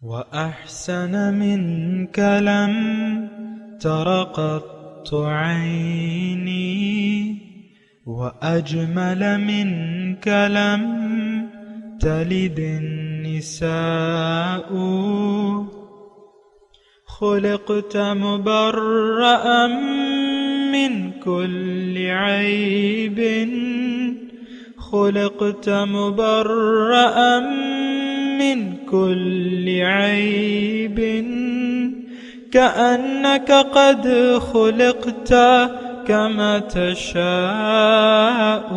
وأحسن منك لم تر قط عيني وأجمل منك لم تلد النساء خلقت مبرأ من كل عيب خلقت مبرأ من كل عيب كأنك قد خلقت كما تشاء.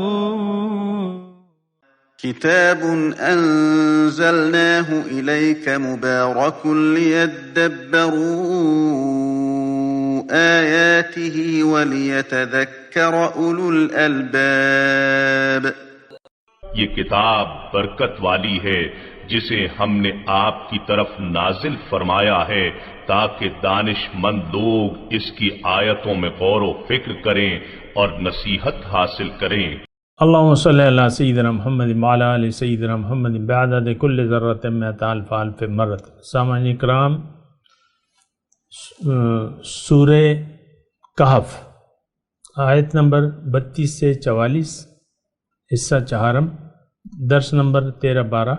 كتاب أنزلناه إليك مبارك ليدبروا آياته وليتذكر أولو الألباب. یہ کتاب برکت والی ہے جسے ہم نے آپ کی طرف نازل فرمایا ہے تاکہ دانش مند لوگ اس کی آیتوں میں غور و فکر کریں اور نصیحت حاصل کریں. اللهم صل على سيدنا محمد وعلى آل سيدنا محمد بعدد كل ذرة مئة ألف ألف مرة. سامعین اکرام، سورہ کہف آیت نمبر 32 سے 44، حصہ چہارم، درس نمبر 13-12.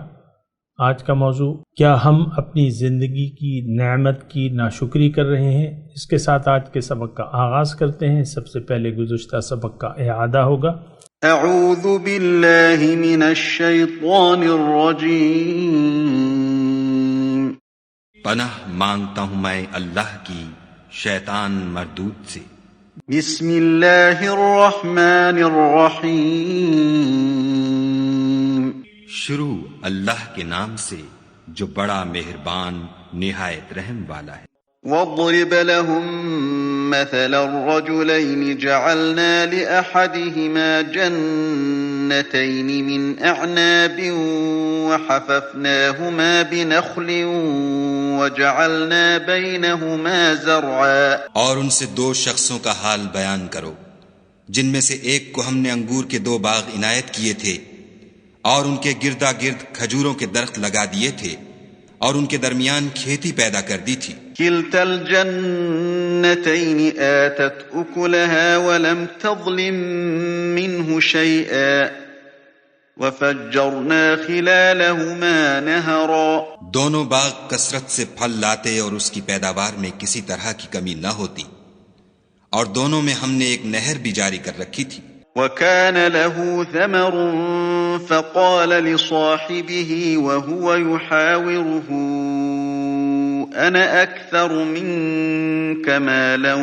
آج کا موضوع: کیا ہم اپنی زندگی کی نعمت کی ناشکری کر رہے ہیں؟ اس کے ساتھ آج کے سبق کا آغاز کرتے ہیں. سب سے پہلے گزشتہ سبق کا اعادہ ہوگا. اعوذ باللہ من الشیطان الرجیم. پناہ مانگتا ہوں میں اللہ کی شیطان مردود سے. بسم اللہ الرحمن الرحیم. شروع اللہ کے نام سے جو بڑا مہربان نہایت رحم والا ہے. واضرب لهم مثل الرجلين جعلنا لأحدهما جنتين من أعناب وحففناهما بنخل وجعلنا بينهما زرعا. اور ان سے دو شخصوں کا حال بیان کرو جن میں سے ایک کو ہم نے انگور کے 2 باغ عنایت کیے تھے اور ان کے گردا گرد کھجوروں کے درخت لگا دیے تھے اور ان کے درمیان کھیتی پیدا کر دی تھی. كلتا الجنتين آتت أكلها ولم تظلم منه شيئا وفجرنا خلالهما نهرا. دونوں باغ کثرت سے پھل لاتے اور اس کی پیداوار میں کسی طرح کی کمی نہ ہوتی، اور دونوں میں ہم نے ایک نہر بھی جاری کر رکھی تھی. وكان له ثمر فقال لصاحبه وهو يحاوره أنا أكثر منك مالا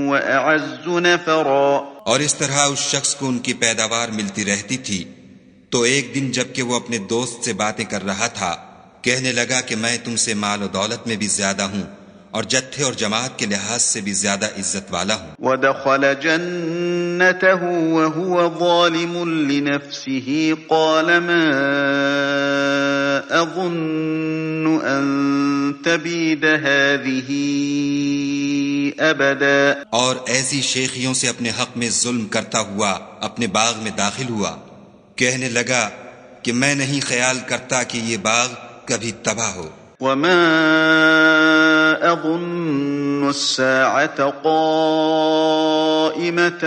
وأعز نفرا. اور اس طرح اس شخص کو ان کی پیداوار ملتی رہتی تھی تو ایک دن جب کہ وہ اپنے دوست سے باتیں کر رہا تھا کہنے لگا کہ میں تم سے مال و دولت میں بھی زیادہ ہوں اور جتھے اور جماعت کے لحاظ سے بھی زیادہ عزت والا ہوں. ودخل جنته وهو ظالم لنفسه قال ما أظن أن تبيد هذه أبدا. اور ایسی شیخیوں سے اپنے حق میں ظلم کرتا ہوا اپنے باغ میں داخل ہوا، کہنے لگا کہ میں نہیں خیال کرتا کہ یہ باغ کبھی تباہ ہو. وما أظن الساعة قائمة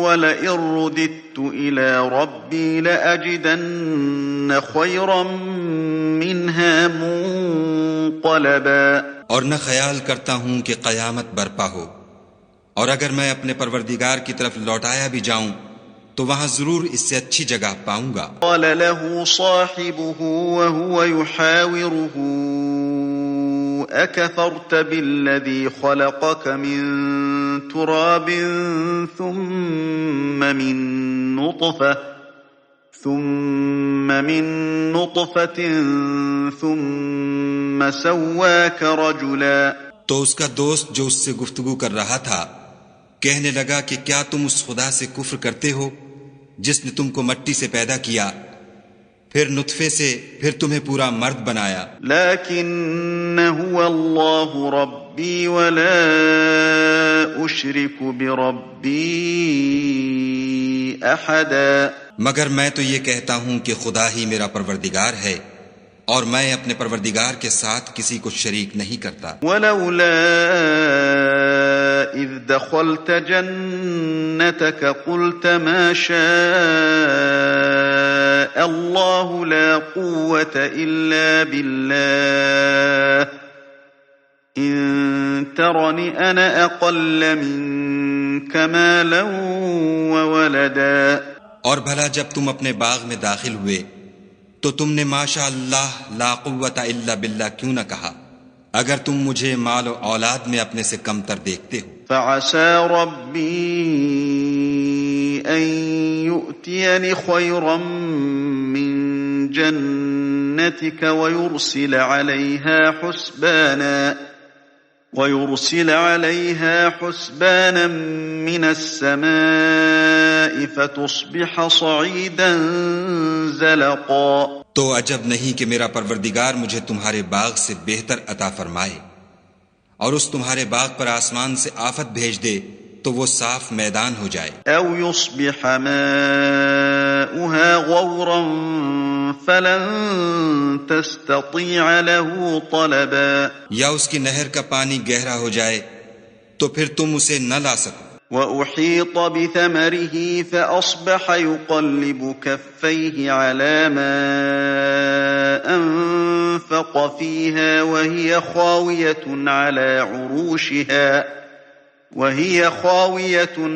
ولئن رددت إلى ربي لأجدن خيرا منها منقلبا. اور نہ خیال کرتا ہوں کہ قیامت برپا ہو، اور اگر میں اپنے پروردگار کی طرف لوٹایا بھی جاؤں تو وہاں ضرور اس سے اچھی جگہ پاؤں گا. قال له صاحبه وهو يحاوره أكفرت بالذي خلقك من تراب ثم من نطفة ثم سواك رجلا. تو اس کا دوست جو اس سے گفتگو کر رہا تھا کہنے لگا کہ کیا تم اس خدا سے کفر کرتے ہو جس نے تم کو مٹی سے پیدا کیا پھر نطفے سے پھر تمہیں پورا مرد بنایا. لیکن هو اللہ ربی ولا اشرک بربی احدا. مگر میں تو یہ کہتا ہوں کہ خدا ہی میرا پروردگار ہے اور میں اپنے پروردگار کے ساتھ کسی کو شریک نہیں کرتا۔ ولولا اذ دخلت جنتك قلت ما شاء الله لا قوة إلا بالله إن ترني أنا أقل منك مالا وولدا۔ اور بھلا جب تم اپنے باغ میں داخل ہوئے تو تم نے ماشاء اللہ لا قوت الا باللہ کیوں نہ کہا، اگر تم مجھے مال و اولاد میں اپنے سے کم تر دیکھتے ہو۔ فعسى ربي أن يؤتيني خيرا من جنتك ويرسل عليها حسبانا من السماء فتصبح صعيدا زلقا۔ تو عجب نہیں کہ میرا پروردگار مجھے تمہارے باغ سے بہتر عطا فرمائے اور اس تمہارے باغ پر آسمان سے آفت بھیج دے تو وہ صاف میدان ہو جائے۔ او يصبح ماؤها غورا فلن تستطيع له طلبا، یا اس کی نہر کا پانی گہرا ہو جائے تو پھر تم اسے نہ لا سکو۔ وأحيط بثمره فأصبح يقلب كفيه على ما أنفق فيها وهي خاوية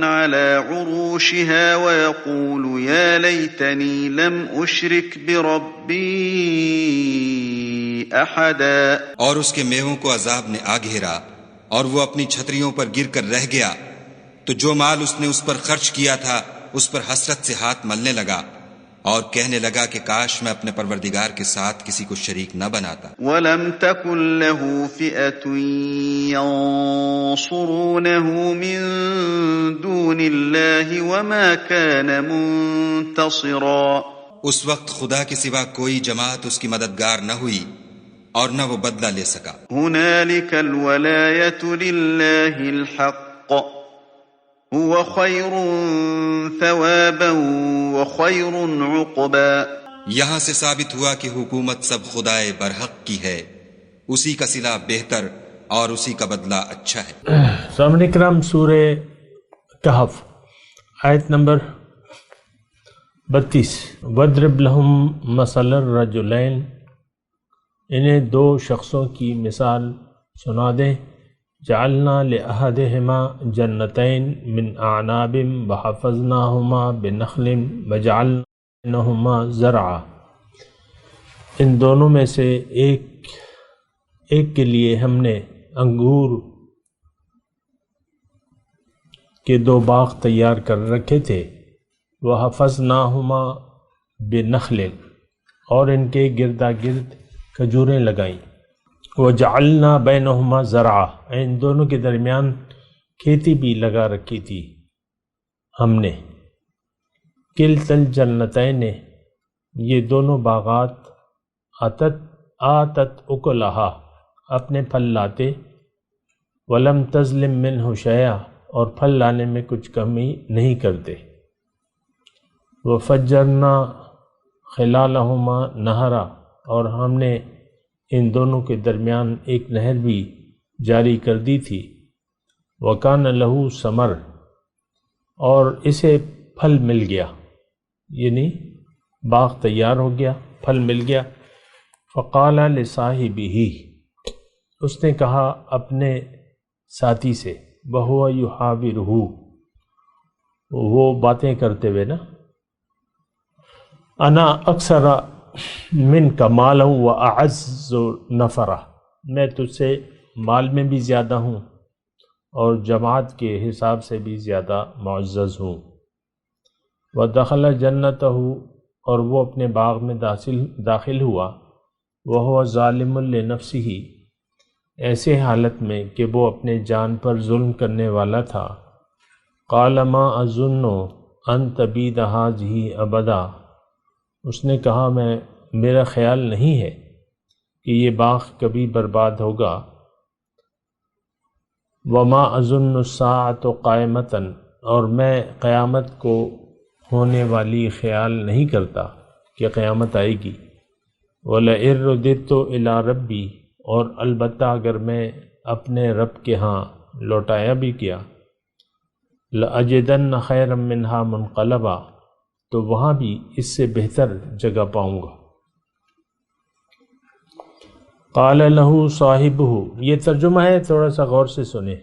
على عروشها ويقول يا ليتني لم أشرك بربي أحدا۔ اور اس کے میووں کو عذاب نے آ گھیرا اور وہ اپنی چھتریوں پر گر کر رہ گیا، تو جو مال اس نے اس پر خرچ کیا تھا اس پر حسرت سے ہاتھ ملنے لگا اور کہنے لگا کہ کاش میں اپنے پروردگار کے ساتھ کسی کو شریک نہ بناتا۔ وَلَمْ تَكُنْ لَهُ فِئَةٌ يَنصُرُونَهُ مِن دُونِ اللَّهِ وَمَا كَانَ مُنتَصِرًا۔ اس وقت خدا کے سوا کوئی جماعت اس کی مددگار نہ ہوئی اور نہ وہ بدلہ لے سکا۔ هُنَالِكَ الْوَلَایَةُ لِلَّهِ الْحَقِّ هُوَ خَيْرٌ ثَوَابًا وَخَيْرٌ عُقْبًا۔ یہاں سے ثابت ہوا کہ حکومت سب خدائے برحق کی ہے، اسی کا صلہ بہتر اور اسی کا بدلہ اچھا ہے۔ سامعین کرام، سورہ کہف آیت نمبر 32۔ وَاضْرِبْ لَهُمْ مَثَلَ الرَّجُلَيْنِ، انہیں دو شخصوں کی مثال سنا دیں۔ جعلنا لأحدهما جنتين من أعناب وحفظناهما بنخل وجعلنا بينهما زرعا، ان دونوں میں سے ایک کے لیے ہم نے انگور کے دو باغ تیار کر رکھے تھے، وحفظناهما بنخل، اور ان کے گردا گرد کھجوریں لگائیں، وجعلنا بینہما زرعا، ان دونوں کے درمیان کھیتی بھی لگا رکھی تھی ہم نے۔ کلتا الجنتین، یہ دونوں باغات آتت اکلہا، اپنے پھل لاتے، ولم تظلم منہ شیئا، اور پھل لانے میں کچھ کمی نہیں کرتے۔ وفجرنا خلالہما نہرا، اور ہم نے ان دونوں کے درمیان ایک نہر بھی جاری کر دی تھی۔ وَكَانَ لَهُ ثَمَرٌ، اور اسے پھل مل گیا، یعنی باغ تیار ہو گیا، پھل مل گیا۔ فَقَالَ لِصَاحِبِهِ، اس نے کہا اپنے ساتھی سے، وَهُوَ يُحَاوِرُهُ، وہ باتیں کرتے ہوئے نا، أَنَا أَكْثَرَ مِنْكَ مَالًا وَأَعَزُّ نَفَرًا، میں تجھ سے مال میں بھی زیادہ ہوں اور جماعت کے حساب سے بھی زیادہ معزز ہوں۔ وَدَخَلَ جَنَّتَهُ، اور وہ اپنے باغ میں داخل ہوا، وَهُوَ ظَالِمٌ لِنَفْسِهِ، ایسے حالت میں کہ وہ اپنے جان پر ظلم کرنے والا تھا۔ قَالَ مَا أَظُنُّ أَن تَبِيدَ هَٰذِهِ أَبَدًا، اس نے کہا میرا خیال نہیں ہے کہ یہ باغ کبھی برباد ہوگا۔ وَمَا أَظُنُّ السَّاعَةَ قَائِمَةً، اور میں قیامت کو ہونے والی خیال نہیں کرتا کہ قیامت آئے گی۔ وَلَئِن رُدِدتُّ إِلَىٰ رَبِّي، اور البتہ اگر میں اپنے رب کے ہاں لوٹایا بھی کیا، لَأَجِدَنَّ خَيْرًا مِّنْهَا مُنْقَلَبًا، تو وہاں بھی اس سے بہتر جگہ پاؤں گا۔ قَالَ لَهُ صَاحِبُهُ، یہ ترجمہ ہے، تھوڑا سا غور سے سنیں،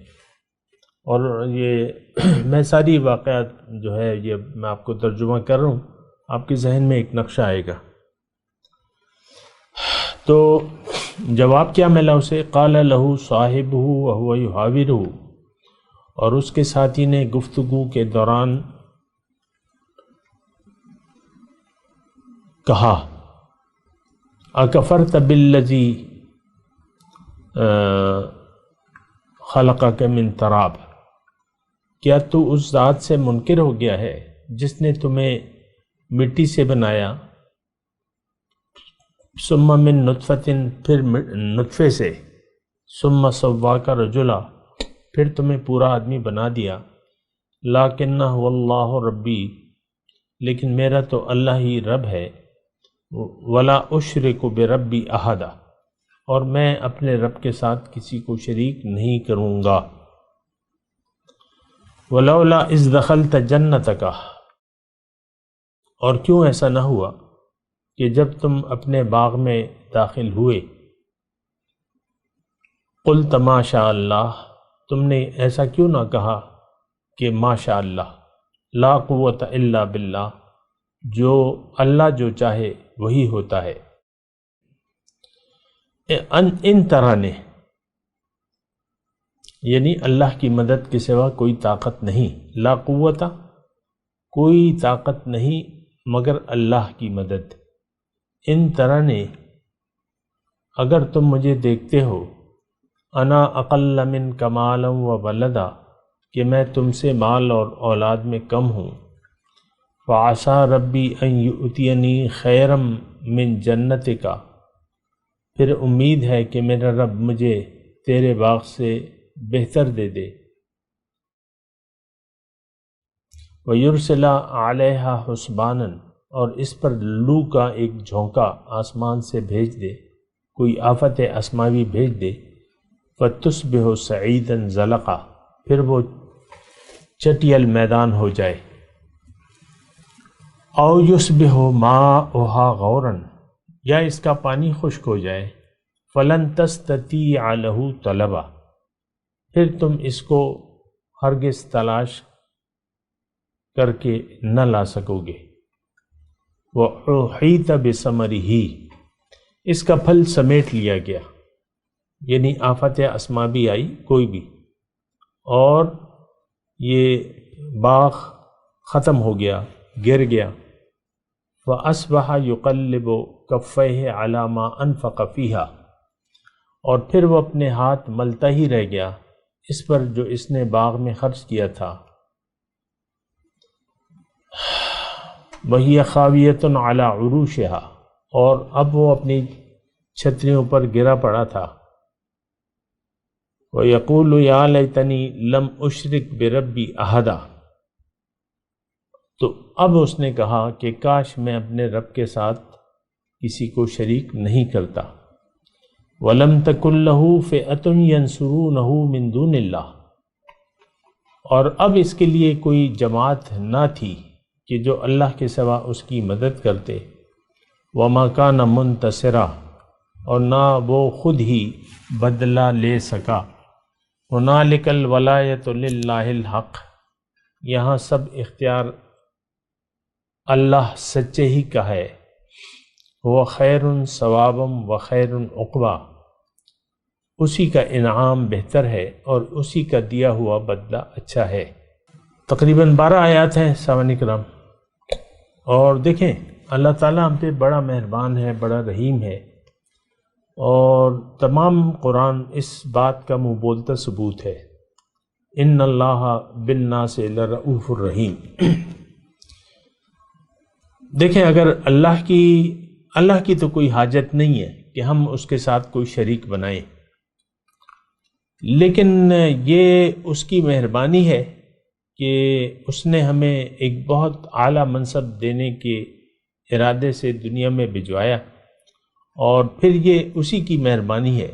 اور یہ میں ساری واقعات جو ہے یہ میں آپ کو ترجمہ کر رہا ہوں، آپ کے ذہن میں ایک نقشہ آئے گا۔ تو جواب کیا ملا اسے؟ قال له صاحبه وهو يحاوره، اور اس کے ساتھی نے گفتگو کے دوران کہا، اکفرت بالذی خلقک من تراب، کیا تو اس ذات سے منکر ہو گیا ہے جس نے تمہیں مٹی سے بنایا، ثم من نطفۃ، پھر نطفے سے، ثم سواک رجلا، پھر تمہیں پورا آدمی بنا دیا، لکنہ واللہ ربی، لیکن میرا تو اللہ ہی رب ہے، ولا اشرک بربی احدا، اور میں اپنے رب کے ساتھ کسی کو شریک نہیں کروں گا، ولولا اذ دخلت جنتک، اور کیوں ایسا نہ ہوا کہ جب تم اپنے باغ میں داخل ہوئے، قلت ما شاء اللہ، تم نے ایسا کیوں نہ کہا کہ ما شاء اللہ، لا قوت الا باللہ، جو اللہ جو چاہے وہی ہوتا ہے، ان طرح نے، یعنی اللہ کی مدد کے سوا کوئی طاقت نہیں، لا قوت، کوئی طاقت نہیں مگر اللہ کی مدد، ان طرح نے، اگر تم مجھے دیکھتے ہو، انا اقل من کمالا و ولدا، کہ میں تم سے مال اور اولاد میں کم ہوں، فعسى ربی ان یؤتینی خیرا من جنتک، پھر امید ہے کہ میرا رب مجھے تیرے باغ سے بہتر دے دے، وَيُرْسِلَ عَلَيْهَا حُسْبَانًا، اور اس پر لو کا ایک جھونکا آسمان سے بھیج دے، کوئی آفت اسماوی بھیج دے، فَتُصْبِحُ صَعِيدًا زَلَقًا، پھر وہ چٹیل میدان ہو جائے، او یصبح ماؤها غورا، یا اس کا پانی خشک ہو جائے، فلن تستطیع له طلبا، پھر تم اس کو ہرگز تلاش کر کے نہ لا سکو گے، وَأُحِيطَ بِثَمَرِهِ، اس کا پھل سمیٹ لیا گیا، یعنی آفت اسماوی آئی کوئی بھی، اور یہ باغ ختم ہو گیا، گر گیا، فَأَصْبَحَ يُقَلِّبُ كَفَّيْهِ عَلَى مَا أَنفَقَ فِيهَا، اور پھر وہ اپنے ہاتھ ملتا ہی رہ گیا اس پر جو اس نے باغ میں خرچ کیا تھا، وَهِيَ خَاوِيَةٌ عَلَى عُرُوشِهَا، اور اب وہ اپنی چھتریوں پر گرا پڑا تھا، وَيَقُولُ يَا لَيْتَنِي لَمْ أُشْرِكْ بِرَبِّي أَحَدًا، تو اب اس نے کہا کہ کاش میں اپنے رب کے ساتھ کسی کو شریک نہیں کرتا، وَلَمْ تَكُنْ لَهُ فِئَةٌ يَنْصُرُونَهُ مِنْ دُونِ اللَّهِ، اور اب اس کے لیے کوئی جماعت نہ تھی کہ جو اللہ کے سوا اس کی مدد کرتے، وَمَا كَانَ مُنْتَصِرًا، اور نہ وہ خود ہی بدلہ لے سکا، هُنَالِكَ الْوَلَایَةُ لِلَّهِ الْحَقِّ، یہاں سب اختیار اللہ سچے ہی کا ہے، وہ خیر ثوابا و خیر عقبا، اسی کا انعام بہتر ہے اور اسی کا دیا ہوا بدلہ اچھا ہے۔ تقریباً 12 آیات ہیں سامعین کرام، اور دیکھیں اللہ تعالیٰ ہم پہ بڑا مہربان ہے، بڑا رحیم ہے، اور تمام قرآن اس بات کا منہ بولتا ثبوت ہے، ان اللہ بالناس لرؤوف الرحیم۔ دیکھیں اگر اللہ کی تو کوئی حاجت نہیں ہے کہ ہم اس کے ساتھ کوئی شریک بنائیں، لیکن یہ اس کی مہربانی ہے کہ اس نے ہمیں ایک بہت اعلیٰ منصب دینے کے ارادے سے دنیا میں بھجوایا، اور پھر یہ اسی کی مہربانی ہے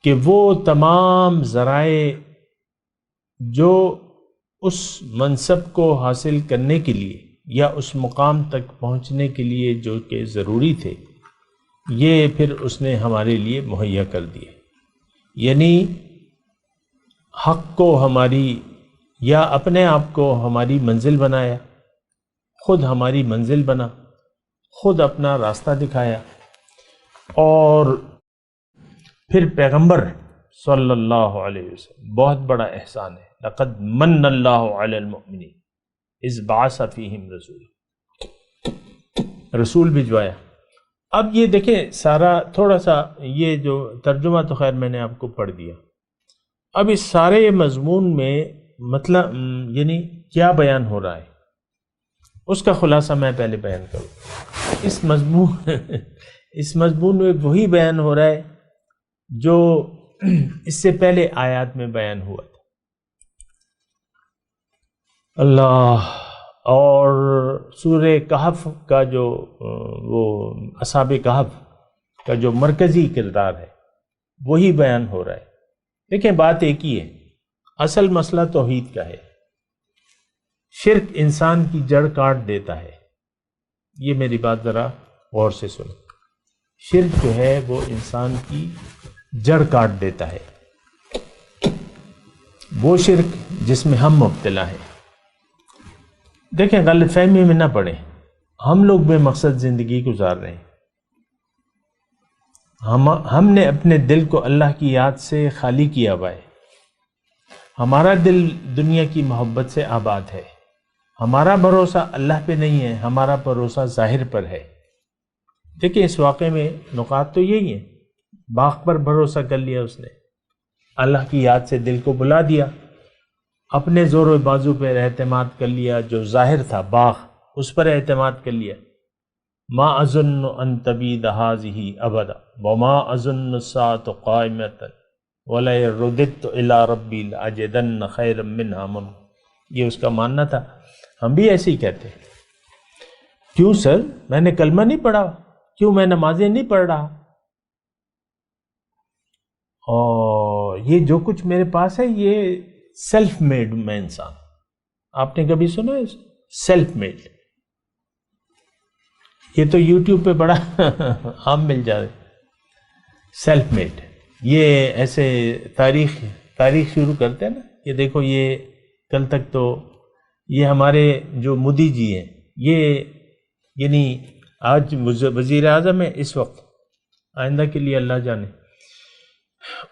کہ وہ تمام ذرائع جو اس منصب کو حاصل کرنے کے لیے یا اس مقام تک پہنچنے کے لیے جو کہ ضروری تھے، یہ پھر اس نے ہمارے لیے مہیا کر دیے. یعنی حق کو ہماری یا اپنے آپ کو ہماری منزل بنایا، خود ہماری منزل بنا، خود اپنا راستہ دکھایا. اور پھر پیغمبر صلی اللہ علیہ وسلم، بہت بڑا احسان ہے. لقد من اللہ علی المؤمنین اذ بعث فیہم رسول بھجوایا. اب یہ دیکھیں سارا تھوڑا سا یہ جو ترجمہ تو خیر میں نے آپ کو پڑھ دیا. اب اس سارے مضمون میں مطلب یعنی کیا بیان ہو رہا ہے اس کا خلاصہ میں پہلے بیان کروں. اس مضمون میں وہی بیان ہو رہا ہے جو اس سے پہلے آیات میں بیان ہوا تھا. اللہ اور سورہ کہف کا جو وہ اصحاب کہف کا جو مرکزی کردار ہے وہی بیان ہو رہا ہے. دیکھیں بات ایک ہی ہے، اصل مسئلہ توحید کا ہے. شرک انسان کی جڑ کاٹ دیتا ہے. یہ میری بات ذرا غور سے سنو. شرک جو ہے وہ انسان کی جڑ کاٹ دیتا ہے. وہ شرک جس میں ہم مبتلا ہیں. دیکھیں غلط فہمی میں نہ پڑیں، ہم لوگ بے مقصد زندگی گزار رہے ہیں. ہم نے اپنے دل کو اللہ کی یاد سے خالی کیا ہوا ہے. ہمارا دل دنیا کی محبت سے آباد ہے. ہمارا بھروسہ اللہ پہ نہیں ہے، ہمارا بھروسہ ظاہر پر ہے. دیکھیں اس واقعے میں نکات تو یہی ہیں. باغ پر بھروسہ کر لیا اس نے، اللہ کی یاد سے دل کو بلا دیا، اپنے زور و بازو پر اعتماد کر لیا. جو ظاہر تھا باغ اس پر اعتماد کر لیا. ما اظن ان تبید هذه ابدا وما اظن الساعة قائمة ولئن رددت الى ربی لاجدن خیرا منها منقلبا. یہ اس کا ماننا تھا. ہم بھی ایسے ہی کہتے ہیں. کیوں سر میں نے کلمہ نہیں پڑھا؟ کیوں میں نمازیں نہیں پڑھ رہا؟ اور یہ جو کچھ میرے پاس ہے یہ سیلف میڈ میں انسان. آپ نے کبھی سنا ہے سیلف میڈ؟ یہ تو یوٹیوب پہ بڑا عام مل جائے. سیلف میڈ یہ ایسے تاریخ شروع کرتے ہیں نا. یہ دیکھو یہ کل تک تو یہ ہمارے جو مودی جی ہیں یہ یعنی آج وزیر اعظم ہے اس وقت، آئندہ کے لیے اللہ جانے،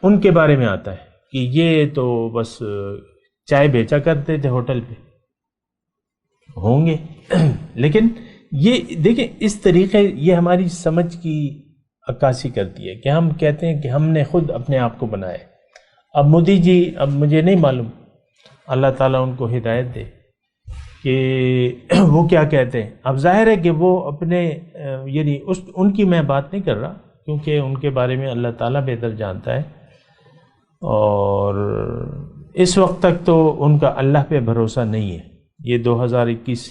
ان کے بارے میں آتا ہے کہ یہ تو بس چائے بیچا کرتے تھے ہوٹل پہ ہوں گے. لیکن یہ دیکھیں اس طریقے یہ ہماری سمجھ کی عکاسی کرتی ہے کہ ہم کہتے ہیں کہ ہم نے خود اپنے آپ کو بنایا. اب مودی جی، اب مجھے نہیں معلوم، اللہ تعالیٰ ان کو ہدایت دے کہ وہ کیا کہتے ہیں. اب ظاہر ہے کہ وہ اپنے یعنی ان کی میں بات نہیں کر رہا کیونکہ ان کے بارے میں اللہ تعالیٰ بہتر جانتا ہے. اور اس وقت تک تو ان کا اللہ پہ بھروسہ نہیں ہے. یہ 2021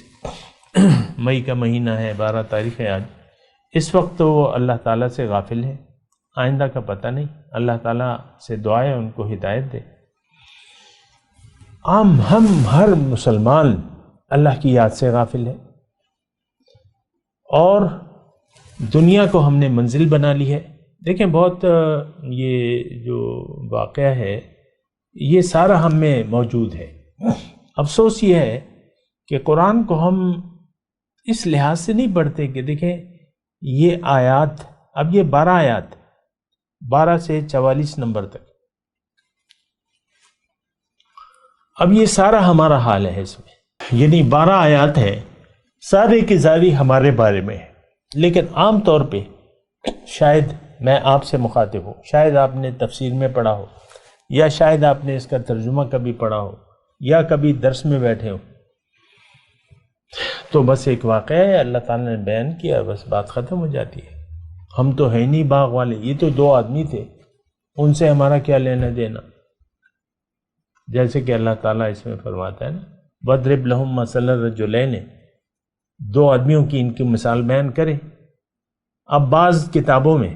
مئی کا مہینہ ہے، 12 تاریخ ہے آج. اس وقت تو وہ اللہ تعالیٰ سے غافل ہے. آئندہ کا پتہ نہیں. اللہ تعالیٰ سے دعا ہے ان کو ہدایت دے. ہم ہر مسلمان اللہ کی یاد سے غافل ہے اور دنیا کو ہم نے منزل بنا لی ہے. دیکھیں بہت یہ جو واقعہ ہے یہ سارا ہم میں موجود ہے. افسوس یہ ہے کہ قرآن کو ہم اس لحاظ سے نہیں پڑھتے کہ دیکھیں یہ آیات، اب یہ 12 آیات 12 سے 44 نمبر تک، اب یہ سارا ہمارا حال ہے. اس میں یعنی 12 آیات ہے، سارے کی ساری ہمارے بارے میں ہے. لیکن عام طور پہ شاید میں آپ سے مخاطب ہوں، شاید آپ نے تفسیر میں پڑھا ہو یا شاید آپ نے اس کا ترجمہ کبھی پڑھا ہو یا کبھی درس میں بیٹھے ہو، تو بس ایک واقعہ ہے اللہ تعالیٰ نے بیان کیا، بس بات ختم ہو جاتی ہے. ہم تو ہے نہیں باغ والے، یہ تو 2 آدمی تھے، ان سے ہمارا کیا لینا دینا. جیسے کہ اللہ تعالیٰ اس میں فرماتا ہے نا وَاضْرِبْ لَهُم مَثَلَ الرَّجُلَيْنِ، 2 آدمیوں کی ان کی مثال بیان کرے. اب بعض کتابوں میں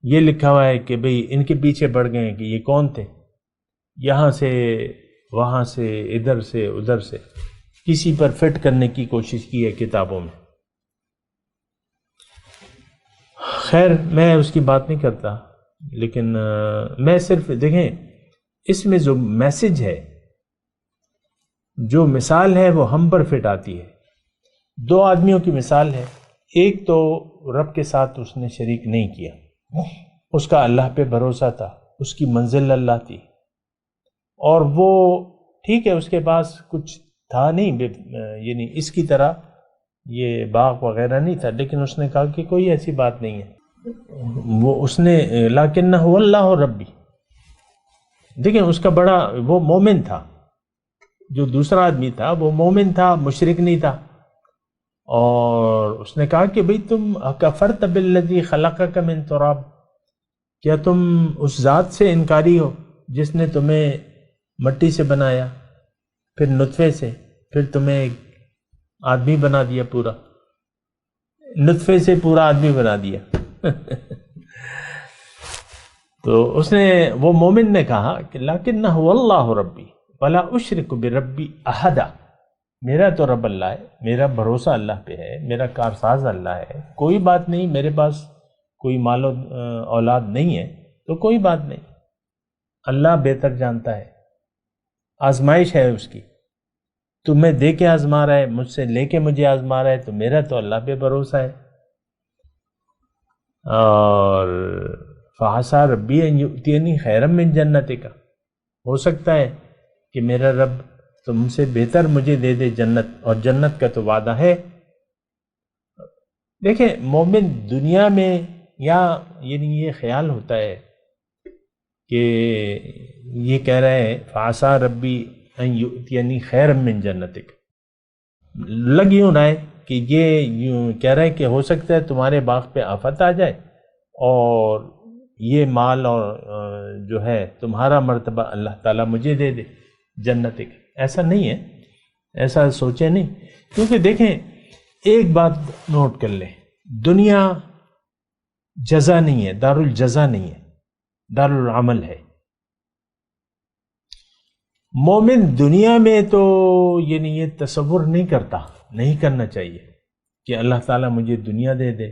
یہ لکھا ہوا ہے کہ بھئی ان کے پیچھے پڑ گئے کہ یہ کون تھے، یہاں سے وہاں سے ادھر سے ادھر سے کسی پر فٹ کرنے کی کوشش کی ہے کتابوں میں. خیر میں اس کی بات نہیں کرتا، لیکن میں صرف دیکھیں اس میں جو میسج ہے، جو مثال ہے وہ ہم پر فٹ آتی ہے. دو آدمیوں کی مثال ہے، ایک تو رب کے ساتھ اس نے شریک نہیں کیا، اس کا اللہ پہ بھروسہ تھا، اس کی منزل اللہ تھی، اور وہ ٹھیک ہے اس کے پاس کچھ تھا نہیں، یعنی اس کی طرح یہ باغ وغیرہ نہیں تھا، لیکن اس نے کہا کہ کوئی ایسی بات نہیں ہے. وہ اس نے لیکنہ اللہ ربی، دیکھیں اس کا بڑا، وہ مومن تھا، جو دوسرا آدمی تھا وہ مومن تھا، مشرک نہیں تھا. اور اس نے کہا کہ بھئی تم کفرت بالذی خلقک من تراب، کیا تم اس ذات سے انکاری ہو جس نے تمہیں مٹی سے بنایا، پھر نطفے سے، پھر تمہیں ایک آدمی بنا دیا، پورا نطفے سے پورا آدمی بنا دیا. تو اس نے، وہ مومن نے کہا کہ لیکنہ اللہ ربی ولا اشرک بربی احدا، میرا تو رب اللہ ہے، میرا بھروسہ اللہ پہ ہے، میرا کارساز اللہ ہے، کوئی بات نہیں، میرے پاس کوئی مال و اولاد نہیں ہے تو کوئی بات نہیں، اللہ بہتر جانتا ہے، آزمائش ہے اس کی، تمہیں دے کے آزما رہا ہے، مجھ سے لے کے مجھے آزما رہا ہے، تو میرا تو اللہ پہ بھروسہ ہے. اور فعسیٰ ربی ان یؤتینی خیرا من جنتک، ہو سکتا ہے کہ میرا رب تم سے بہتر مجھے دے دے جنت، اور جنت کا تو وعدہ ہے. دیکھیں مومن دنیا میں، یا یعنی یہ خیال ہوتا ہے کہ یہ کہہ رہے ہیں فعسیٰ ربی ان یؤتینی خیرا من جنتک، لگ یوں رہا ہے کہ یہ یوں کہہ رہے ہیں کہ ہو سکتا ہے تمہارے باغ پہ آفت آ جائے اور یہ مال اور جو ہے تمہارا مرتبہ اللہ تعالیٰ مجھے دے دے جنتک. ایسا نہیں ہے، ایسا سوچے نہیں، کیونکہ دیکھیں ایک بات نوٹ کر لیں، دنیا جزا نہیں ہے، دار الجزا نہیں ہے، دار العمل ہے. مومن دنیا میں تو یعنی یہ تصور نہیں کرتا، نہیں کرنا چاہیے کہ اللہ تعالیٰ مجھے دنیا دے دے،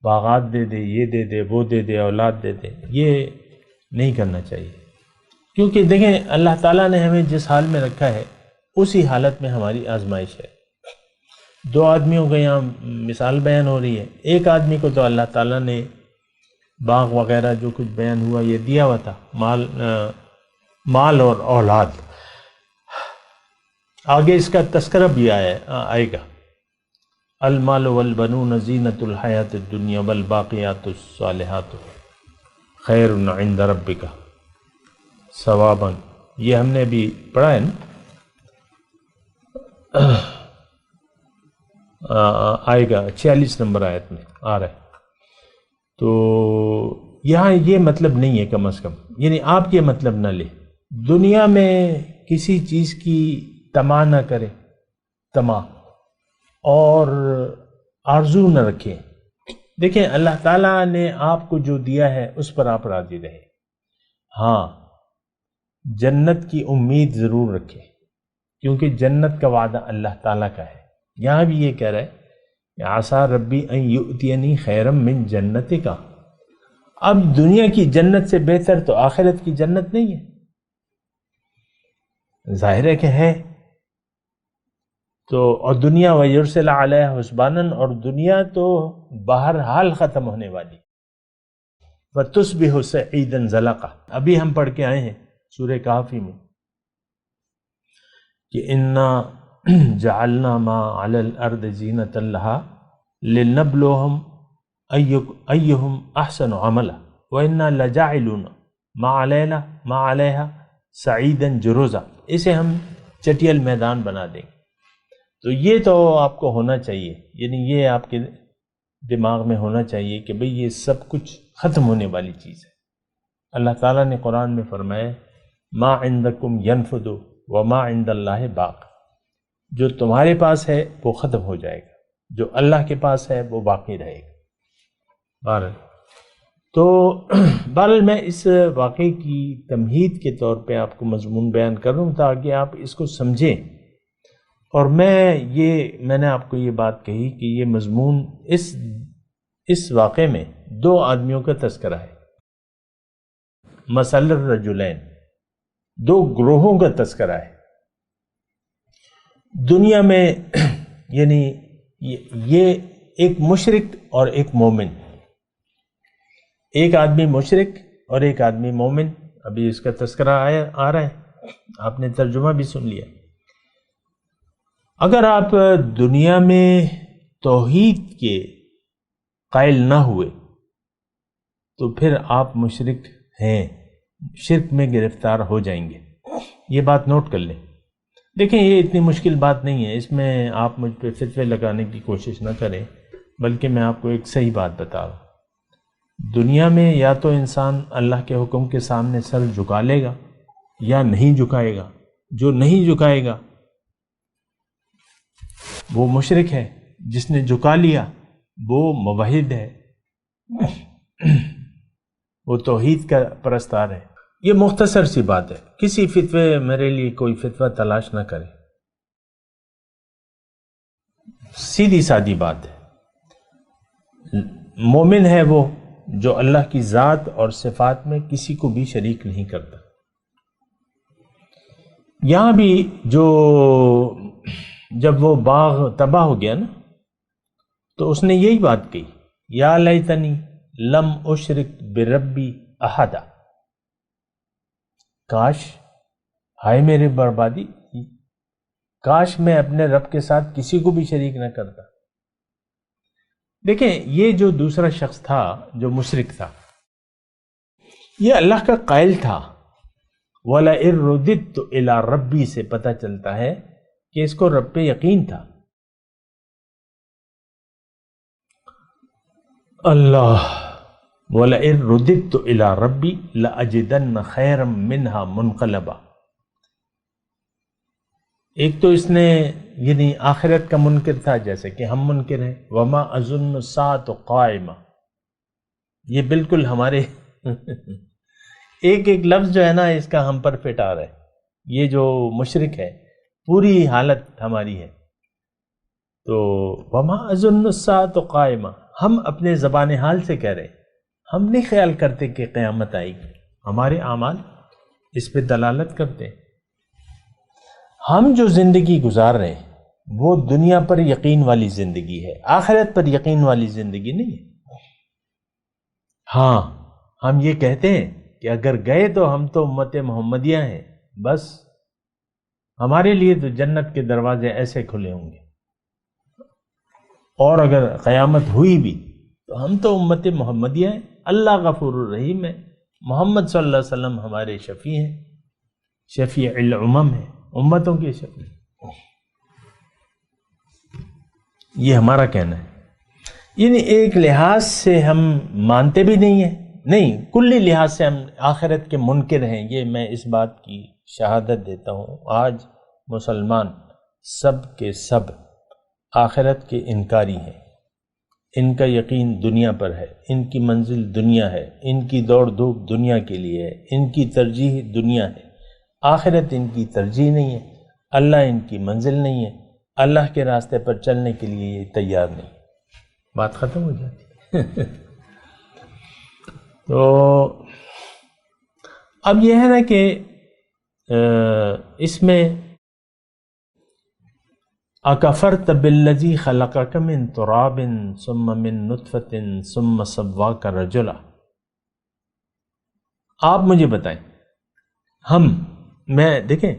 باغات دے دے، یہ دے دے، وہ دے دے، اولاد دے دے، یہ نہیں کرنا چاہیے. کیونکہ دیکھیں اللہ تعالیٰ نے ہمیں جس حال میں رکھا ہے اسی حالت میں ہماری آزمائش ہے. دو آدمیوں کا یہاں مثال بیان ہو رہی ہے، ایک آدمی کو تو اللہ تعالیٰ نے باغ وغیرہ جو کچھ بیان ہوا یہ دیا ہوا تھا، مال اور اولاد. آگے اس کا تذکرہ بھی آئے گا، المال والبنون زینۃ الحیات الدنیا والباقیات الصالحات خیر عند ربک ثوابا، یہ ہم نے بھی پڑھا ہے نا، آئے گا 46 نمبر آیت میں آ رہا ہے. تو یہاں یہ مطلب نہیں ہے، کم از کم یعنی آپ یہ مطلب نہ لیں دنیا میں کسی چیز کی طمع نہ کرے، طمع اور آرزو نہ رکھیں. دیکھیں اللہ تعالیٰ نے آپ کو جو دیا ہے اس پر آپ راضی رہیں. ہاں جنت کی امید ضرور رکھیں، کیونکہ جنت کا وعدہ اللہ تعالیٰ کا ہے. یہاں بھی یہ کہہ رہا ہے کہ عسیٰ ربی ان یؤتینی خیرا من جنتک. اب دنیا کی جنت سے بہتر تو آخرت کی جنت نہیں ہے، ظاہر ہے کہ ہے. تو اور دنیا وَيُرْسِلَ عَلَيْهَا حُسْبَانًا، اور دنیا تو بہرحال ختم ہونے والی. وَتُصْبِحُ سَعِيدًا زَلَقًا، ابھی ہم پڑھ کے آئے ہیں سورہ کہفی میں کہ اِنَّا جَعَلْنَا مَا عَلَى الْأَرْضِ زِينَةً لَهَا لِنَبْلُوَهُمْ أَيُّهُمْ أَحْسَنُ عَمَلًا وَإِنَّا لَجَاعِلُونَ مَا عَلَيْهَا سَعِيدًا جُرُزًا. اسے ہم چٹیل میدان بنا دیں گے. تو یہ تو آپ کو ہونا چاہیے، یعنی یہ آپ کے دماغ میں ہونا چاہیے کہ بھئی یہ سب کچھ ختم ہونے والی چیز ہے. اللہ تعالیٰ نے قرآن میں فرمایا ما عندکم ینفد وما عند اللہ باق، جو تمہارے پاس ہے وہ ختم ہو جائے گا، جو اللہ کے پاس ہے وہ باقی رہے گا. بہرحال تو بہرحال میں اس واقعے کی تمہید کے طور پہ آپ کو مضمون بیان کر رہا ہوں تاکہ آپ اس کو سمجھیں. اور میں نے آپ کو یہ بات کہی کہ یہ مضمون اس واقعے میں 2 آدمیوں کا تذکرہ ہے. مثل الرجلین، 2 گروہوں کا تذکرہ ہے دنیا میں. یعنی یہ ایک مشرک اور ایک مومن، ایک آدمی مشرک اور ایک آدمی مومن. ابھی اس کا تذکرہ آ رہا ہے، آپ نے ترجمہ بھی سن لیا. اگر آپ دنیا میں توحید کے قائل نہ ہوئے تو پھر آپ مشرک ہیں، شرک میں گرفتار ہو جائیں گے. یہ بات نوٹ کر لیں. دیکھیں یہ اتنی مشکل بات نہیں ہے، اس میں آپ مجھ پہ فتوے لگانے کی کوشش نہ کریں، بلکہ میں آپ کو ایک صحیح بات بتا رہا ہوں. دنیا میں یا تو انسان اللہ کے حکم کے سامنے سر جھکا لے گا یا نہیں جھکائے گا. جو نہیں جھکائے گا وہ مشرک ہے، جس نے جھکا لیا وہ موحد ہے، وہ توحید کا پرستار ہے. یہ مختصر سی بات ہے، کسی فتوے میرے لیے کوئی فتویٰ تلاش نہ کرے، سیدھی سادی بات ہے. مومن ہے وہ جو اللہ کی ذات اور صفات میں کسی کو بھی شریک نہیں کرتا. یہاں بھی جب وہ باغ تباہ ہو گیا نا تو اس نے یہی بات کہی، یا لیتنی لم اشرک بربی احدا. کاش، ہائے میری بربادی، کاش میں اپنے رب کے ساتھ کسی کو بھی شریک نہ کرتا. دیکھیں یہ جو دوسرا شخص تھا جو مشرک تھا، یہ اللہ کا قائل تھا. وَلَئِن رُدِدتُ إِلَىٰ رَبِّي سے پتہ چلتا ہے کہ اس کو رب پہ یقین تھا. اللہ وَلَئِن رُدِدتُ إِلَىٰ رَبِّي لَأَجِدَنَّ خَيْرًا مِّنْهَا مُنْقَلَبًا. ایک تو اس نے یعنی آخرت کا منکر تھا جیسے کہ ہم منکر ہیں. وَمَا أَظُنُّ السَّاعَةَ قَائِمَةً. یہ بالکل ہمارے ایک لفظ جو ہے نا اس کا ہم پر فٹ آ رہا ہے. یہ جو مشرک ہے پوری حالت ہماری ہے. تو وَمَا أَظُنُّ السَّاعَةَ قَائِمَةً ہم اپنے زبان حال سے کہہ رہے، ہم نہیں خیال کرتے کہ قیامت آئے گی. ہمارے اعمال اس پہ دلالت کرتے ہیں. ہم جو زندگی گزار رہے ہیں وہ دنیا پر یقین والی زندگی ہے، آخرت پر یقین والی زندگی نہیں ہے. ہاں ہم یہ کہتے ہیں کہ اگر گئے تو ہم تو امت محمدیہ ہیں، بس ہمارے لیے تو جنت کے دروازے ایسے کھلے ہوں گے، اور اگر قیامت ہوئی بھی تو ہم تو امت محمدیہ ہیں. اللہ غفور الرحیم ہے، محمد صلی اللہ علیہ وسلم ہمارے شفیع ہیں، شفیع الامم ہیں، امتوں کے شفیع. یہ ہمارا کہنا ہے. یعنی ایک لحاظ سے ہم مانتے بھی نہیں ہیں، نہیں کلی لحاظ سے ہم آخرت کے منکر ہیں. یہ میں اس بات کی شہادت دیتا ہوں. آج مسلمان سب کے سب آخرت کے انکاری ہیں. ان کا یقین دنیا پر ہے، ان کی منزل دنیا ہے، ان کی دوڑ دھوپ دنیا کے لیے ہے، ان کی ترجیح دنیا ہے. آخرت ان کی ترجیح نہیں ہے، اللہ ان کی منزل نہیں ہے، اللہ کے راستے پر چلنے کے لیے یہ تیار نہیں. بات ختم ہو جاتی. تو اب یہ ہے نا کہ اس میں اکفرت بالذی خلقک من تراب ثم من نطفۃ ثم سواک رجلا. آپ مجھے بتائیں، دیکھیں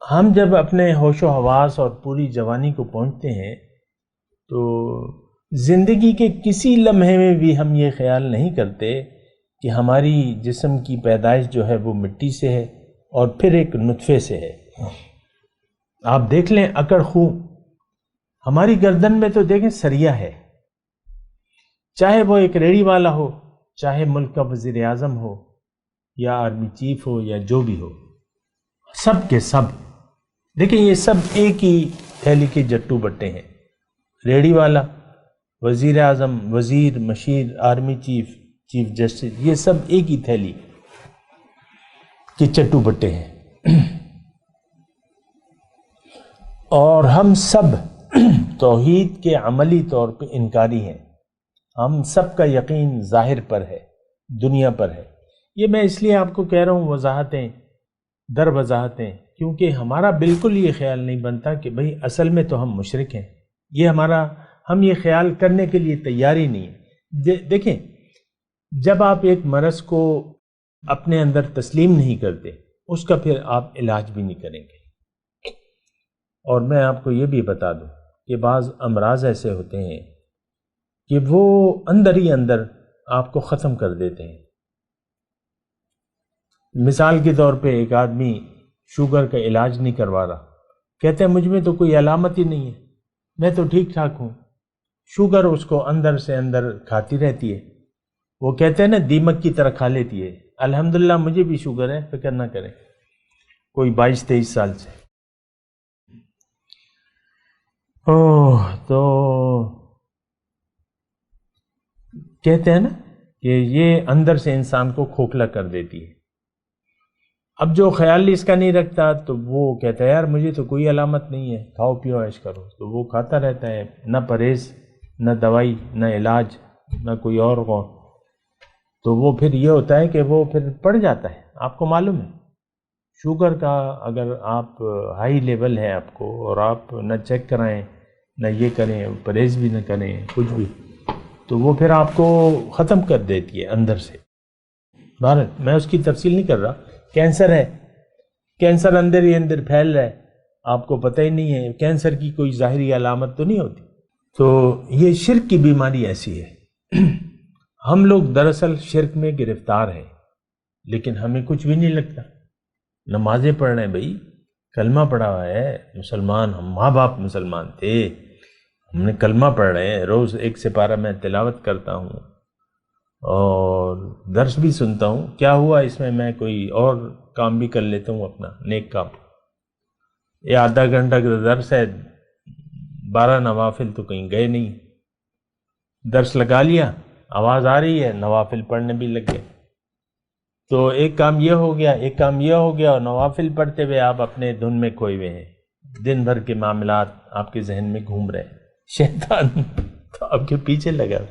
ہم جب اپنے ہوش و حواس اور پوری جوانی کو پہنچتے ہیں تو زندگی کے کسی لمحے میں بھی ہم یہ خیال نہیں کرتے کہ ہماری جسم کی پیدائش جو ہے وہ مٹی سے ہے اور پھر ایک نطفے سے ہے. آپ دیکھ لیں اکڑ خون ہماری گردن میں تو دیکھیں سریا ہے، چاہے وہ ایک ریڑھی والا ہو، چاہے ملک کا وزیر اعظم ہو یا آرمی چیف ہو یا جو بھی ہو، سب کے سب دیکھیں یہ سب ایک ہی تھیلی کے جٹو بٹے ہیں. ریڑھی والا وزیر اعظم، وزیر، مشیر، آرمی چیف، چیف جسٹس، یہ سب ایک ہی تھیلی کے چٹو بٹے ہیں، اور ہم سب توحید کے عملی طور پہ انکاری ہیں. ہم سب کا یقین ظاہر پر ہے، دنیا پر ہے. یہ میں اس لیے آپ کو کہہ رہا ہوں وضاحتیں در وضاحتیں، کیونکہ ہمارا بالکل یہ خیال نہیں بنتا کہ بھئی اصل میں تو ہم مشرک ہیں. ہم یہ خیال کرنے کے لیے تیار ہی نہیں ہے. دیکھیں، جب آپ ایک مرض کو اپنے اندر تسلیم نہیں کرتے، اس کا پھر آپ علاج بھی نہیں کریں گے. اور میں آپ کو یہ بھی بتا دوں کہ بعض امراض ایسے ہوتے ہیں کہ وہ اندر ہی اندر آپ کو ختم کر دیتے ہیں. مثال کے طور پہ ایک آدمی شوگر کا علاج نہیں کروا رہا، کہتے ہیں مجھ میں تو کوئی علامت ہی نہیں ہے، میں تو ٹھیک ٹھاک ہوں. شوگر اس کو اندر سے اندر کھاتی رہتی ہے. وہ کہتے ہیں نا دیمک کی طرح کھا لیتی ہے. الحمدللہ مجھے بھی شوگر ہے، فکر نہ کریں، کوئی 22-23 سال سے. تو کہتے ہیں نا کہ یہ اندر سے انسان کو کھوکھلا کر دیتی ہے. اب جو خیال اس کا نہیں رکھتا تو وہ کہتا ہے یار مجھے تو کوئی علامت نہیں ہے، کھاؤ پیو عیش کرو. تو وہ کھاتا رہتا ہے، نہ پرہیز، نہ دوائی، نہ علاج، نہ کوئی اور غور. تو وہ پھر یہ ہوتا ہے کہ وہ پھر پڑ جاتا ہے. آپ کو معلوم ہے شوگر کا اگر آپ ہائی لیول ہے آپ کو، اور آپ نہ چیک کرائیں، نہ یہ کریں، پرہیز بھی نہ کریں، کچھ بھی، تو وہ پھر آپ کو ختم کر دیتی ہے اندر سے. بہرحال میں اس کی تفصیل نہیں کر رہا. کینسر ہے، کینسر اندر ہی اندر پھیل رہا ہے، آپ کو پتہ ہی نہیں ہے. کینسر کی کوئی ظاہری علامت تو نہیں ہوتی. تو یہ شرک کی بیماری ایسی ہے. ہم لوگ دراصل شرک میں گرفتار ہیں، لیکن ہمیں کچھ بھی نہیں لگتا. نمازیں پڑھ رہے ہیں بھائی، کلمہ پڑھا ہوا ہے، مسلمان، ہم ماں باپ مسلمان تھے، ہم نے کلمہ پڑھ رہے ہیں، روز 1 سپارہ میں تلاوت کرتا ہوں اور درس بھی سنتا ہوں. کیا ہوا اس میں کوئی اور کام بھی کر لیتا ہوں اپنا نیک کام. یہ آدھا گھنٹہ کا درس ہے، 12 نوافل تو کہیں گئے نہیں. درس لگا لیا، آواز آ رہی ہے، نوافل پڑھنے بھی لگ گئے. تو ایک کام یہ ہو گیا، ایک کام یہ ہو گیا، اور نوافل پڑھتے ہوئے آپ اپنے دھن میں کھوئے ہوئے ہیں. دن بھر کے معاملات آپ کے ذہن میں گھوم رہے ہیں. شیطان تو آپ کے پیچھے لگا.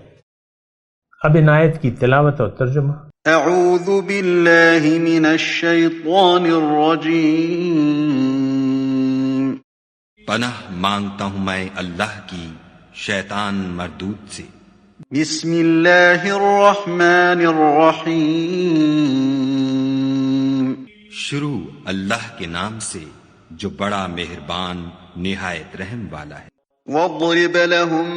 اب ان آیت کی تلاوت اور ترجمہ. اعوذ باللہ من الشیطان الرجیم. پناہ مانگتا ہوں میں اللہ کی شیطان مردود سے. بسم اللہ الرحمن الرحیم. شروع اللہ کے نام سے جو بڑا مہربان نہایت رحم والا ہے. واضرب لهم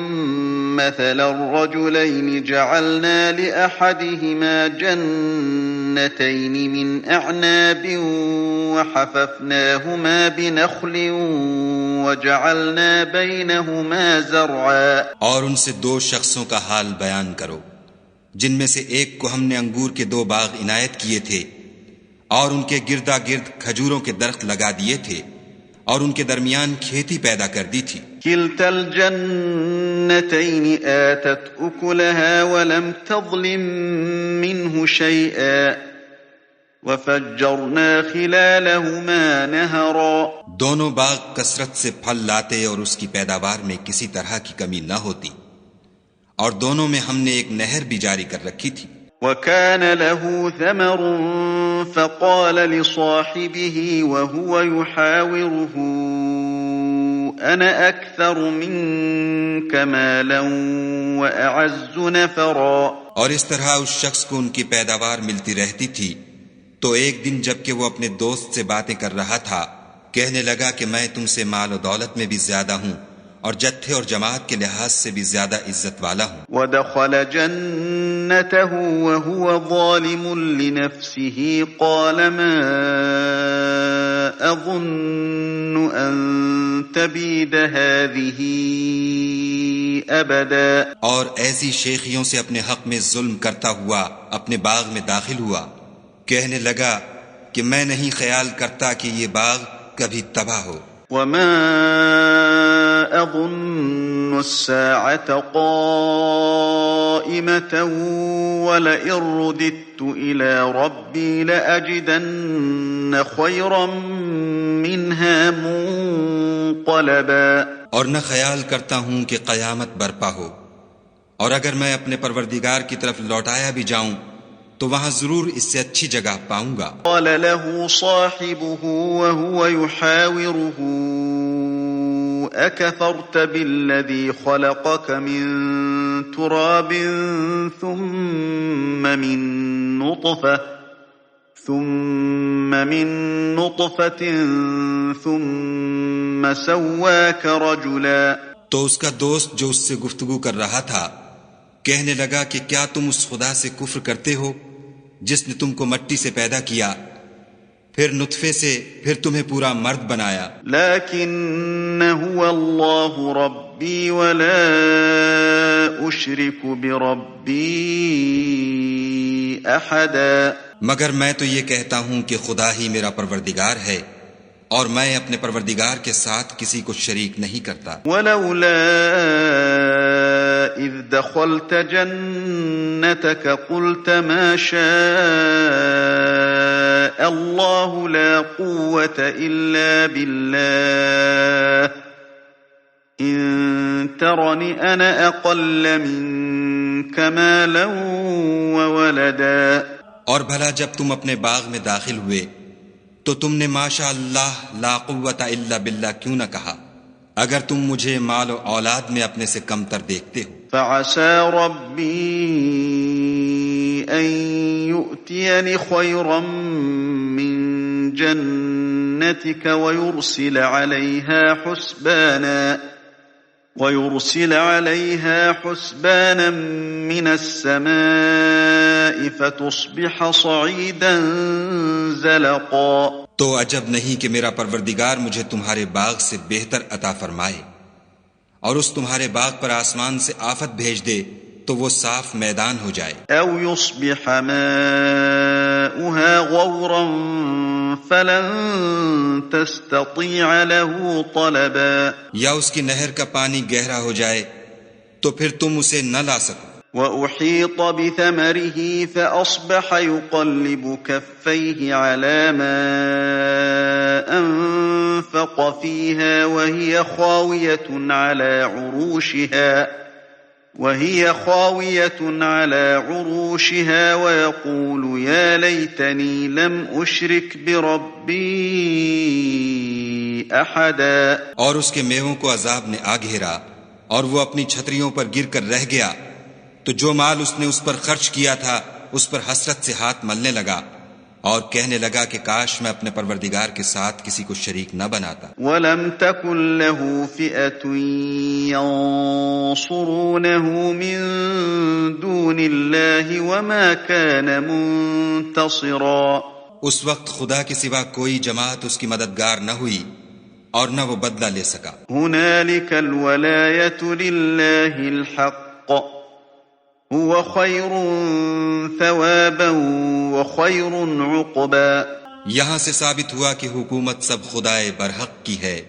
مثل الرجلين جعلنا لأحدهما جنتين من أعناب وحففناهما بنخل وجعلنا بينهما زرعا. اور ان سے 2 شخصوں کا حال بیان کرو جن میں سے ایک کو ہم نے انگور کے 2 باغ عنایت کیے تھے اور ان کے گردا گرد کھجوروں کے درخت لگا دیے تھے اور ان کے درمیان کھیتی پیدا کر دی تھی. كلتا الجنتين آتت أكلها ولم تظلم منه شيئا وفجرنا خلالهما نهرا. دونوں باغ کثرت سے پھل لاتے اور اس کی پیداوار میں کسی طرح کی کمی نہ ہوتی، اور دونوں میں ہم نے ایک نہر بھی جاری کر رکھی تھی. وكان له ثمر فقال لصاحبه وهو يحاوره أنا أكثر منك مالا وأعز نفرا. اور اس طرح اس شخص کو ان کی پیداوار ملتی رہتی تھی تو ایک دن جب کہ وہ اپنے دوست سے باتیں کر رہا تھا کہنے لگا کہ میں تم سے مال و دولت میں بھی زیادہ ہوں اور جتھے اور جماعت کے لحاظ سے بھی زیادہ عزت والا ہوں. ودخل جنته وهو ظالم لنفسه قال ما أظن أن تبيد هذه أبدا. اور ایسی شیخیوں سے اپنے حق میں ظلم کرتا ہوا اپنے باغ میں داخل ہوا، کہنے لگا کہ میں نہیں خیال کرتا کہ یہ باغ کبھی تباہ ہو. وما أظن الساعة قائمة ولئن رددت إلى ربي لأجدن خيرا منها منقلبا۔ اور نہ خیال کرتا ہوں کہ قیامت برپا ہو، اور اگر میں اپنے پروردگار کی طرف لوٹایا بھی جاؤں تو وہاں ضرور اس سے اچھی جگہ پاؤں گا۔ قال له صاحبه وهو يحاوره أكفرت بالذي خلقك من تراب ثم من نطفة ثم سواك رجلا۔ تو اس کا دوست جو اس سے گفتگو کر رہا تھا کہنے لگا کہ کیا تم اس خدا سے کفر کرتے ہو جس نے تم کو مٹی سے پیدا کیا، پھر نطفے سے، پھر تمہیں پورا مرد بنایا۔ لیکن هو اللہ ربی ولا اشرک بربی احدا۔ مگر میں تو یہ کہتا ہوں کہ خدا ہی میرا پروردگار ہے اور میں اپنے پروردگار کے ساتھ کسی کو شریک نہیں کرتا۔ ولولا اذ دخلت جنتك قلت ما شاء اللہ لا قوة الا بالله ان ترنی انا اقل منك مالا وولدا۔ اور بھلا جب تم اپنے باغ میں داخل ہوئے تو تم نے ماشاء اللہ لا قوت الا باللہ کیوں نہ کہا اگر تم مجھے مال و اولاد میں اپنے سے کم تر دیکھتے ہو۔ فعسى ربي أن يؤتيني خيرا من جنتك ويرسل عليها حسبانا من السماء فتصبح صعيدا زلقا۔ تو عجب نہیں کہ میرا پروردگار مجھے تمہارے باغ سے بہتر عطا فرمائے اور اس تمہارے باغ پر آسمان سے آفت بھیج دے تو وہ صاف میدان ہو جائے۔ او يصبح ماؤها غورا فلن تستطيع له طلبا۔ یا اس کی نہر کا پانی گہرا ہو جائے تو پھر تم اسے نہ لا سکو۔ وأحيط بثمره فأصبح يقلب كفيه على ما أنفق فيها وهي خاوية على عروشها ويقول يا ليتني لم أشرك بربي أحدا۔ اور اس کے میووں کو عذاب نے آ گھیرا اور وہ اپنی چھتریوں پر گر کر رہ گیا، تو جو مال اس نے اس پر خرچ کیا تھا اس پر حسرت سے ہاتھ ملنے لگا اور کہنے لگا کہ کاش میں اپنے پروردگار کے ساتھ کسی کو شریک نہ بناتا۔ وَلَمْ تَكُنْ لَهُ فِئَةٌ يَنصُرُونَهُ مِن دُونِ اللَّهِ وَمَا كَانَ مُنتَصِرًا۔ اس وقت خدا کے سوا کوئی جماعت اس کی مددگار نہ ہوئی اور نہ وہ بدلہ لے سکا۔ هُنَالِكَ الْوَلَایَةُ لِلَّهِ الْحَقِّ هُوَ خَيْرٌ ثَوَابًا وَخَيْرٌ عُقْبًا۔ یہاں سے ثابت ہوا کہ حکومت سب خدائے برحق کی ہے،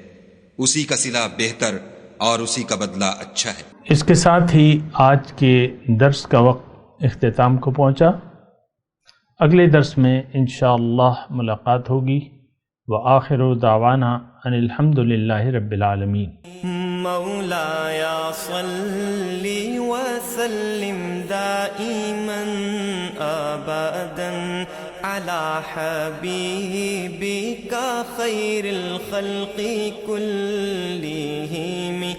اسی کا صلہ بہتر اور اسی کا بدلہ اچھا ہے۔ اس کے ساتھ ہی آج کے درس کا وقت اختتام کو پہنچا۔ اگلے درس میں انشاءاللہ ملاقات ہوگی۔ وآخر دعوانا ان الحمد للہ رب العالمین۔ مولاي صل وسلم دائما ابدا على حبيبك خير الخلق كلهم